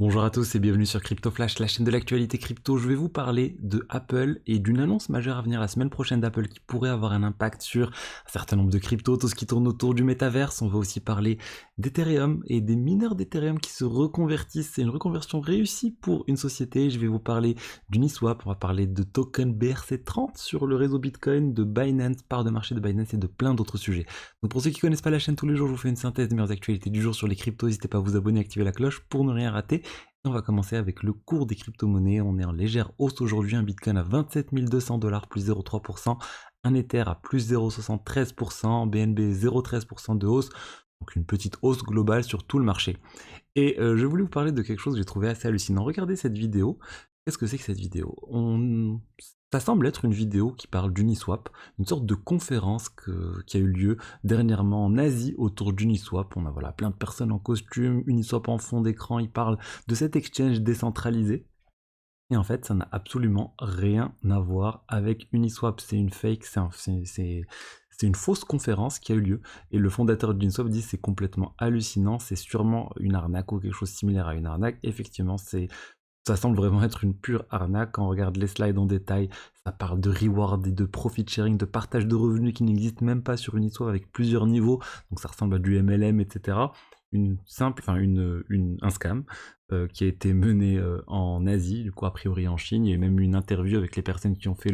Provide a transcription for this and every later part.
Bonjour à tous et bienvenue sur Crypto Flash, la chaîne de l'actualité crypto. Je vais vous parler de Apple et d'une annonce majeure à venir la semaine prochaine d'Apple qui pourrait avoir un impact sur un certain nombre de cryptos, tout ce qui tourne autour du métaverse. On va aussi parler d'Ethereum et des mineurs d'Ethereum qui se reconvertissent. C'est une reconversion réussie pour une société. Je vais vous parler d'Uniswap, on va parler de token BRC30 sur le réseau Bitcoin, de Binance, part de marché de Binance et de plein d'autres sujets. Donc pour ceux qui ne connaissent pas la chaîne tous les jours, je vous fais une synthèse des meilleures actualités du jour sur les cryptos. N'hésitez pas à vous abonner et activer la cloche pour ne rien rater. On va commencer avec le cours des crypto-monnaies. On est en légère hausse aujourd'hui. Un Bitcoin à 27 200 $, plus 0,3%. Un Ether à plus 0,73%. BNB 0,13% de hausse. Donc une petite hausse globale sur tout le marché. Et je voulais vous parler de quelque chose que j'ai trouvé assez hallucinant. Regardez cette vidéo. Qu'est-ce que c'est que cette vidéo? Ça semble être une vidéo qui parle d'Uniswap, une sorte de conférence qui a eu lieu dernièrement en Asie autour d'Uniswap. On a voilà, plein de personnes en costume, Uniswap en fond d'écran, ils parlent de cet exchange décentralisé. Et en fait, ça n'a absolument rien à voir avec Uniswap. C'est une fake, c'est une fausse conférence qui a eu lieu. Et le fondateur d'Uniswap dit c'est complètement hallucinant, c'est sûrement une arnaque ou quelque chose similaire à une arnaque. Effectivement, ça semble vraiment être une pure arnaque. Quand on regarde les slides en détail, ça parle de reward et de profit sharing, de partage de revenus qui n'existe même pas sur Uniswap avec plusieurs niveaux. Donc ça ressemble à du MLM, etc. Un scam qui a été mené en Asie, du coup a priori en Chine. Il y a eu même une interview avec les personnes qui ont fait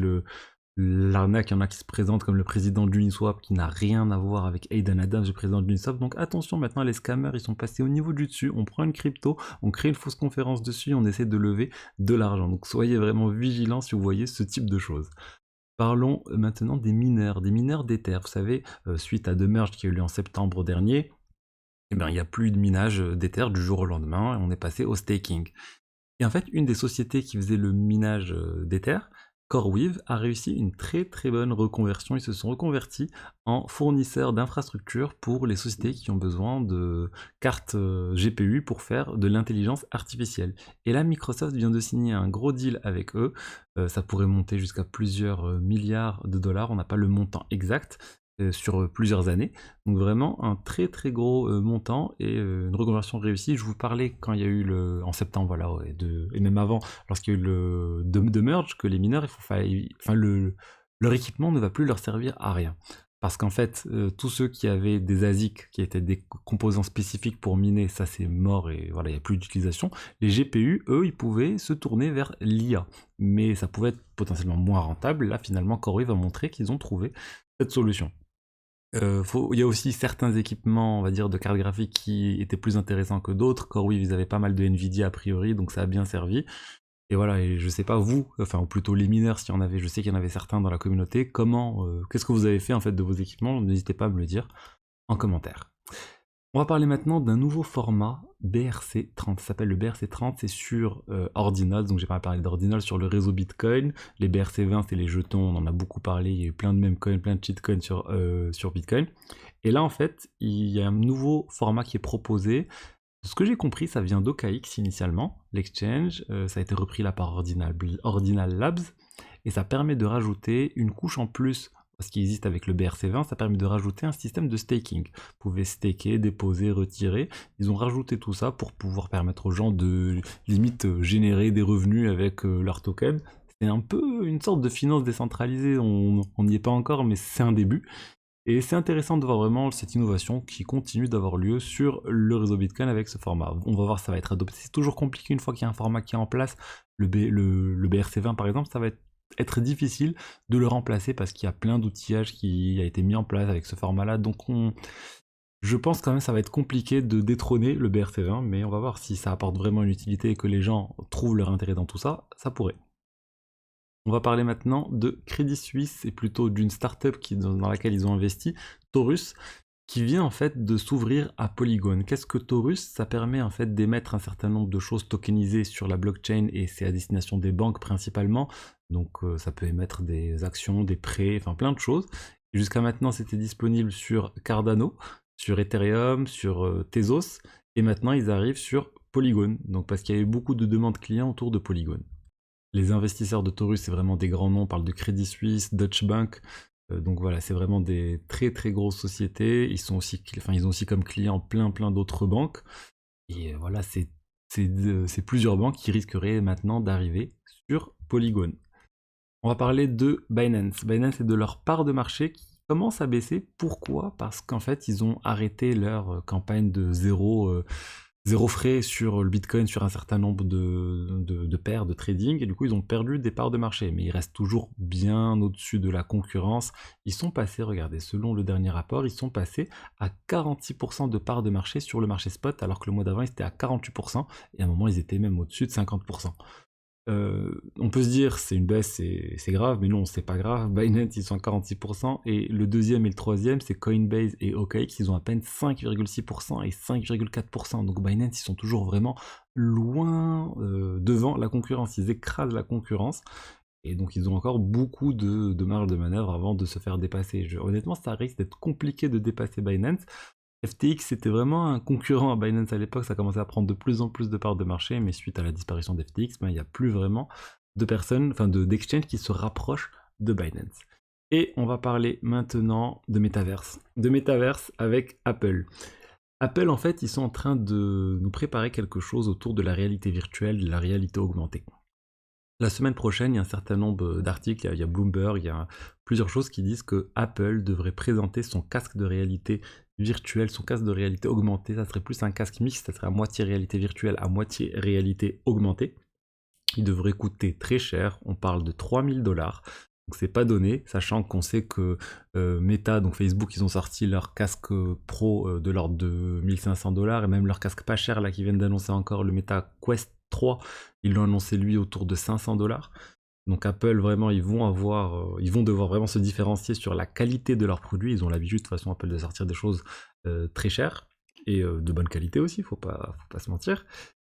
l'arnaque. Il y en a qui se présentent comme le président d'Uniswap qui n'a rien à voir avec Aidan Adams, le président d'Uniswap. Donc attention, maintenant les scammers ils sont passés au niveau du dessus. On prend une crypto, on crée une fausse conférence dessus, on essaie de lever de l'argent. Donc soyez vraiment vigilants si vous voyez ce type de choses. Parlons maintenant des mineurs d'Ether. Vous savez, suite à deux merges qui a eu lieu en septembre dernier, eh ben, il n'y a plus de minage d'Ether du jour au lendemain, et on est passé au staking. Et en fait, une des sociétés qui faisait le minage d'Ether, CoreWeave, a réussi une très très bonne reconversion. Ils se sont reconvertis en fournisseurs d'infrastructures pour les sociétés qui ont besoin de cartes GPU pour faire de l'intelligence artificielle. Et là, Microsoft vient de signer un gros deal avec eux. Ça pourrait monter jusqu'à plusieurs milliards de dollars. On n'a pas le montant exact, sur plusieurs années. Donc vraiment un très très gros montant et une reconversion réussie. Je vous parlais quand il y a eu en septembre, voilà, et même avant, lorsqu'il y a eu de merge, que les mineurs, leur équipement ne va plus leur servir à rien. Parce qu'en fait, tous ceux qui avaient des ASIC, qui étaient des composants spécifiques pour miner, ça c'est mort et voilà, il n'y a plus d'utilisation. Les GPU, eux, ils pouvaient se tourner vers l'IA. Mais ça pouvait être potentiellement moins rentable. Là, finalement, CoreWeave va montrer qu'ils ont trouvé cette solution. Il y a aussi certains équipements, on va dire, de cartes graphiques qui étaient plus intéressants que d'autres. CoreWeave, ils avaient pas mal de Nvidia a priori, donc ça a bien servi. Et voilà, et je sais pas vous, enfin, ou plutôt les mineurs, s'il y en avait, je sais qu'il y en avait certains dans la communauté, qu'est-ce que vous avez fait en fait de vos équipements? N'hésitez pas à me le dire en commentaire. On va parler maintenant d'un nouveau format BRC30. Ça s'appelle le BRC30, c'est sur Ordinals. Donc j'ai pas parlé d'Ordinals sur le réseau Bitcoin. Les BRC20, c'est les jetons, on en a beaucoup parlé. Il y a eu plein de memecoins, plein de shitcoins sur Bitcoin. Et là, en fait, il y a un nouveau format qui est proposé. De ce que j'ai compris, ça vient d'OKX initialement, l'exchange. Ça a été repris là par Ordinal Labs. Et ça permet de rajouter une couche en plus ce qui existe avec le BRC20, ça permet de rajouter un système de staking. Vous pouvez staker, déposer, retirer. Ils ont rajouté tout ça pour pouvoir permettre aux gens de limite générer des revenus avec leur token. C'est un peu une sorte de finance décentralisée, on n'y est pas encore, mais c'est un début. Et c'est intéressant de voir vraiment cette innovation qui continue d'avoir lieu sur le réseau Bitcoin avec ce format. On va voir, ça va être adopté. C'est toujours compliqué une fois qu'il y a un format qui est en place. Le BRC20 par exemple, ça va être difficile de le remplacer parce qu'il y a plein d'outillages qui a été mis en place avec ce format-là. Donc je pense quand même que ça va être compliqué de détrôner le BRC20, mais on va voir si ça apporte vraiment une utilité et que les gens trouvent leur intérêt dans tout ça, ça pourrait. On va parler maintenant de Crédit Suisse et plutôt d'une startup dans laquelle ils ont investi, Taurus, qui vient en fait de s'ouvrir à Polygon. Qu'est-ce que Taurus? Ça permet en fait d'émettre un certain nombre de choses tokenisées sur la blockchain et c'est à destination des banques principalement. Donc ça peut émettre des actions, des prêts, enfin plein de choses. Jusqu'à maintenant c'était disponible sur Cardano, sur Ethereum, sur Tezos et maintenant ils arrivent sur Polygon. Donc parce qu'il y a eu beaucoup de demandes clients autour de Polygon. Les investisseurs de Taurus, c'est vraiment des grands noms, on parle de Crédit Suisse, Deutsche Bank, donc voilà, c'est vraiment des très très grosses sociétés. Ils ont aussi comme clients plein d'autres banques. Et voilà, c'est c'est plusieurs banques qui risqueraient maintenant d'arriver sur Polygon. On va parler de Binance. Binance est de leur part de marché qui commence à baisser. Pourquoi? Parce qu'en fait, ils ont arrêté leur campagne de zéro frais sur le Bitcoin sur un certain nombre de paires de trading, et du coup ils ont perdu des parts de marché, mais ils restent toujours bien au-dessus de la concurrence. Ils sont passés, regardez, selon le dernier rapport, ils sont passés à 46% de parts de marché sur le marché spot, alors que le mois d'avant ils étaient à 48%, et à un moment ils étaient même au-dessus de 50%. On peut se dire c'est une baisse, c'est grave, mais non, c'est pas grave. Binance ils sont à 46%, et le deuxième et le troisième c'est Coinbase et OKX, ils ont à peine 5,6% et 5,4%. Donc Binance ils sont toujours vraiment loin devant la concurrence, ils écrasent la concurrence, et donc ils ont encore beaucoup de marge de manœuvre avant de se faire dépasser. Honnêtement ça risque d'être compliqué de dépasser Binance. FTX c'était vraiment un concurrent à Binance à l'époque, ça commençait à prendre de plus en plus de parts de marché, mais suite à la disparition d'FTX, il n'y a plus vraiment de personnes, enfin d'exchange qui se rapprochent de Binance. Et on va parler maintenant de Metaverse. De Metaverse avec Apple. Apple, en fait, ils sont en train de nous préparer quelque chose autour de la réalité virtuelle, de la réalité augmentée. La semaine prochaine, il y a un certain nombre d'articles, il y a Bloomberg, il y a plusieurs choses qui disent que Apple devrait présenter son casque de réalité virtuelle, son casque de réalité augmentée. Ça serait plus un casque mixte, ça serait à moitié réalité virtuelle, à moitié réalité augmentée. Il devrait coûter très cher, on parle de 3000 $. Donc c'est pas donné, sachant qu'on sait que Meta, donc Facebook, ils ont sorti leur casque pro de l'ordre de 1500 $, et même leur casque pas cher là qui viennent d'annoncer encore, le Meta Quest 3, ils l'ont annoncé lui autour de 500 $. Donc Apple vraiment ils vont devoir vraiment se différencier sur la qualité de leurs produits. Ils ont l'habitude de toute façon Apple de sortir des choses très chères et de bonne qualité aussi, faut pas se mentir.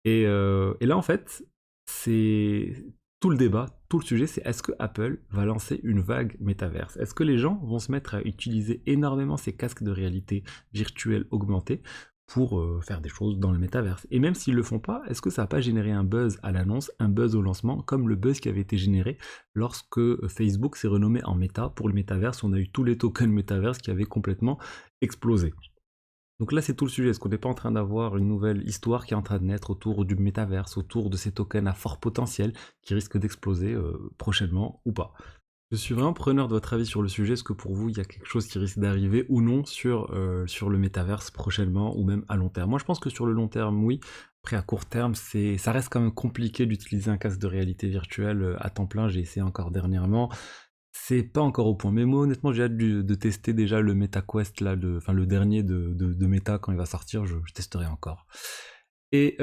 Et là en fait c'est tout le débat, tout le sujet, c'est est-ce que Apple va lancer une vague métaverse? Est-ce que les gens vont se mettre à utiliser énormément ces casques de réalité virtuelle augmentée pour faire des choses dans le métaverse? Et même s'ils le font pas, est-ce que ça va pas générer un buzz à l'annonce, un buzz au lancement, comme le buzz qui avait été généré lorsque Facebook s'est renommé en Meta pour le métaverse? On a eu tous les tokens métaverse qui avaient complètement explosé. Donc là, c'est tout le sujet. Est-ce qu'on n'est pas en train d'avoir une nouvelle histoire qui est en train de naître autour du métaverse, autour de ces tokens à fort potentiel qui risquent d'exploser prochainement ou pas? Je suis vraiment preneur de votre avis sur le sujet. Est-ce que pour vous, il y a quelque chose qui risque d'arriver ou non sur le métaverse prochainement ou même à long terme? Moi, je pense que sur le long terme, oui. Après, à court terme, ça reste quand même compliqué d'utiliser un casque de réalité virtuelle à temps plein. J'ai essayé encore dernièrement. C'est pas encore au point. Mais moi, honnêtement, j'ai hâte de tester déjà le MetaQuest, là, le dernier de Meta quand il va sortir. Je testerai encore. Et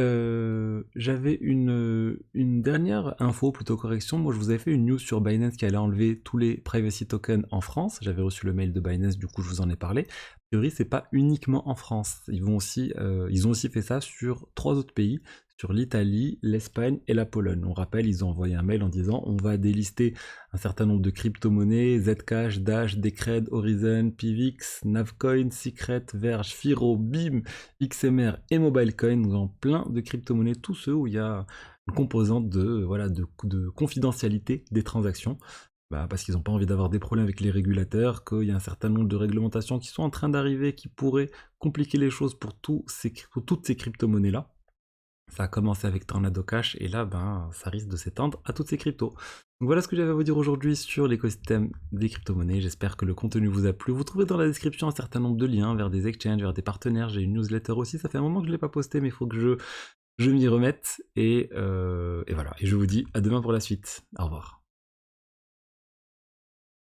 j'avais une dernière info, plutôt correction. Moi, je vous avais fait une news sur Binance qui allait enlever tous les privacy tokens en France. J'avais reçu le mail de Binance, du coup, je vous en ai parlé. A priori, c'est pas uniquement en France. Ils ont aussi fait ça sur 3 autres pays, sur l'Italie, l'Espagne et la Pologne. On rappelle, ils ont envoyé un mail en disant on va délister un certain nombre de crypto-monnaies, Zcash, Dash, Decred, Horizon, Pivx, Navcoin, Secret, Verge, Firo, BIM, XMR et Mobilecoin. Nous avons plein de crypto-monnaies, tous ceux où il y a une composante de confidentialité des transactions. Parce qu'ils n'ont pas envie d'avoir des problèmes avec les régulateurs, qu'il y a un certain nombre de réglementations qui sont en train d'arriver, qui pourraient compliquer les choses pour toutes ces crypto-monnaies-là. Ça a commencé avec Tornado Cash et là, ça risque de s'étendre à toutes ces cryptos. Donc voilà ce que j'avais à vous dire aujourd'hui sur l'écosystème des crypto-monnaies. J'espère que le contenu vous a plu. Vous trouvez dans la description un certain nombre de liens vers des exchanges, vers des partenaires. J'ai une newsletter aussi. Ça fait un moment que je ne l'ai pas posté, mais il faut que je m'y remette. Et voilà. Et je vous dis à demain pour la suite. Au revoir.